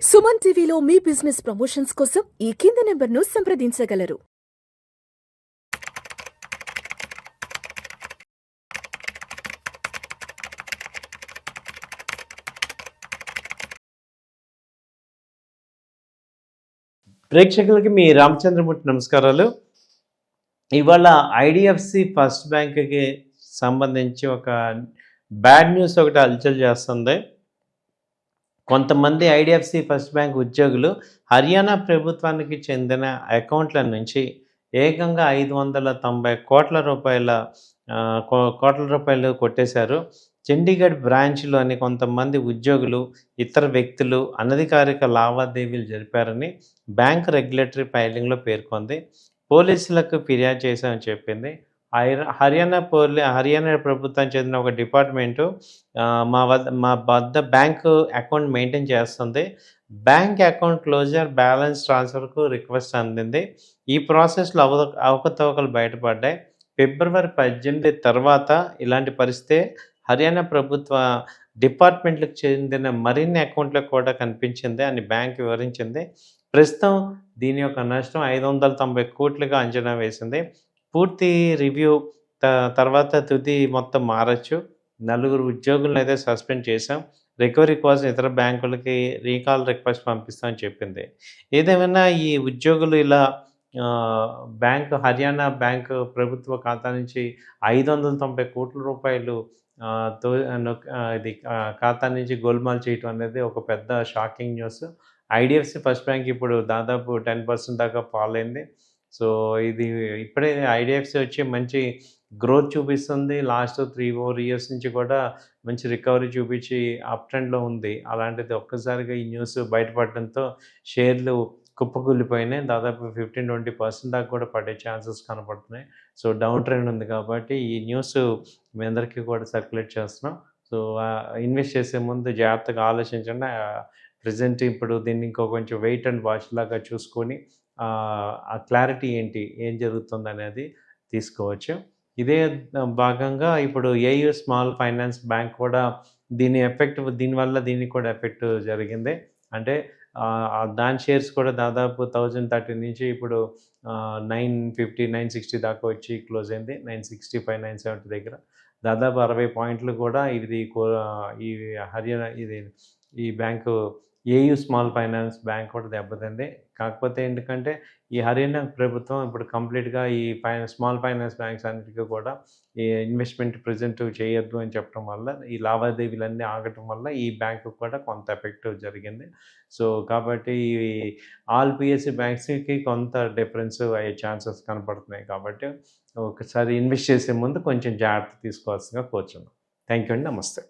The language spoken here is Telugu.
సుమన్ టీవీలో మీ బిజినెస్ ప్రమోషన్స్ కోసం ఈ కింది నెంబర్ను సంప్రదించగలరు. ప్రేక్షకులకి మీ రామచంద్రమూర్తి నమస్కారాలు. ఇవాళ ఐడిఎఫ్సి ఫస్ట్ బ్యాంక్కి సంబంధించి ఒక బ్యాడ్ న్యూస్ ఒకటి హల్చల్ చేస్తుంది. కొంతమంది ఐడిఎఫ్సి ఫస్ట్ బ్యాంక్ ఉద్యోగులు హర్యానా ప్రభుత్వానికి చెందిన అకౌంట్ల నుంచి ఏకంగా 590 కోట్ల రూపాయలు కొట్టేశారు. చండీగఢ్ బ్రాంచ్లోని కొంతమంది ఉద్యోగులు ఇతర వ్యక్తులు అనధికారిక లావాదేవీలు జరిపారని బ్యాంక్ రెగ్యులేటరీ ఫైలింగ్లో పేర్కొంది. పోలీసులకు ఫిర్యాదు చేశామని చెప్పింది. హర్యానా ప్రభుత్వం చెందిన ఒక డిపార్ట్మెంటు మా వద్ద బ్యాంకు అకౌంట్ మెయింటైన్ చేస్తుంది. బ్యాంక్ అకౌంట్ క్లోజర్ బ్యాలెన్స్ ట్రాన్స్ఫర్కు రిక్వెస్ట్ అందింది. ఈ ప్రాసెస్లో అవకతవకలు బయటపడ్డాయి. ఫిబ్రవరి 18 తర్వాత ఇలాంటి పరిస్థితి హర్యానా ప్రభుత్వ డిపార్ట్మెంట్లకు చెందిన మరిన్ని అకౌంట్లకు కూడా కనిపించింది అని బ్యాంక్ వివరించింది. ప్రస్తుతం దీని యొక్క నష్టం 590 కోట్లుగా అంచనా వేసింది. పూర్తి రివ్యూ తర్వాత తుది మొత్తం మారచ్చు. 4 ఉద్యోగులను అయితే సస్పెండ్ చేశాం. రికవరీ కోసం ఇతర బ్యాంకులకి రీకాల్ రిక్వెస్ట్ పంపిస్తామని చెప్పింది. ఏదేమైనా ఈ ఉద్యోగులు ఇలా హర్యానా బ్యాంకు ప్రభుత్వ ఖాతా నుంచి 590 కోట్ల రూపాయలు ఇది ఖాతా నుంచి గోల్మాల్ చేయటం అనేది ఒక పెద్ద shocking news. IDFC first bank ఇప్పుడు దాదాపు 10% దాకా ఫాల్ అయింది. సో ఇది ఇప్పుడే ఐడిఎఫ్సి వచ్చి మంచి గ్రోత్ చూపిస్తుంది. లాస్ట్ 3-4 ఇయర్స్ నుంచి కూడా మంచి రికవరీ చూపించి అప్ ట్రెండ్లో ఉంది. అలాంటిది ఒక్కసారిగా ఈ న్యూస్ బయటపడడంతో షేర్లు కుప్పకూలిపోయినాయి. దాదాపు 15-20% దాకా కూడా పడే ఛాన్సెస్ కనపడుతున్నాయి. సో డౌన్ ట్రెండ్ ఉంది కాబట్టి ఈ న్యూస్ మీ అందరికీ కూడా సర్క్యులేట్ చేస్తున్నాం. సో ఇన్వెస్ట్ చేసే ముందు జాగ్రత్తగా ఆలోచించండి. ప్రజెంట్ ఇప్పుడు దీన్ని ఇంకో కొంచెం వెయిట్ అండ్ వాచ్ లాగా చూసుకొని ఆ క్లారిటీ ఏంటి, ఏం జరుగుతుంది అనేది తీసుకోవచ్చు. ఇదే భాగంగా ఇప్పుడు ఏయూ స్మాల్ ఫైనాన్స్ బ్యాంక్ కూడా దీనివల్ల దీనికి కూడా ఎఫెక్ట్ జరిగింది. అంటే దాని షేర్స్ కూడా దాదాపు 1030 నుంచి ఇప్పుడు 950, 960 దాకా వచ్చి క్లోజ్ అయింది. 965, 970 దగ్గర దాదాపు 60 పాయింట్లు కూడా ఈ bank AU small finance bank కూడా దెబ్బతింది. కాకపోతే ఎందుకంటే ఈ హర్యానా ప్రభుత్వం ఇప్పుడు కంప్లీట్గా ఈ స్మాల్ ఫైనాన్స్ బ్యాంక్స్ అన్నిటికీ కూడా ఈ ఇన్వెస్ట్మెంట్ ప్రజెంట్ చేయొద్దు అని చెప్పడం వల్ల ఈ లావాదేవీలన్నీ ఆగటం వల్ల ఈ బ్యాంకు కూడా కొంత ఎఫెక్ట్ జరిగింది. సో కాబట్టి ఈ ఆల్ పిఎస్సి బ్యాంక్స్కి కొంత డిఫరెన్స్ అయ్యే ఛాన్సెస్ కనపడుతున్నాయి. కాబట్టి ఒకసారి ఇన్వెస్ట్ చేసే ముందు కొంచెం జాగ్రత్త తీసుకోవాల్సిందిగా కోరుచున్నాం. థ్యాంక్ యూ అండి. నమస్తే.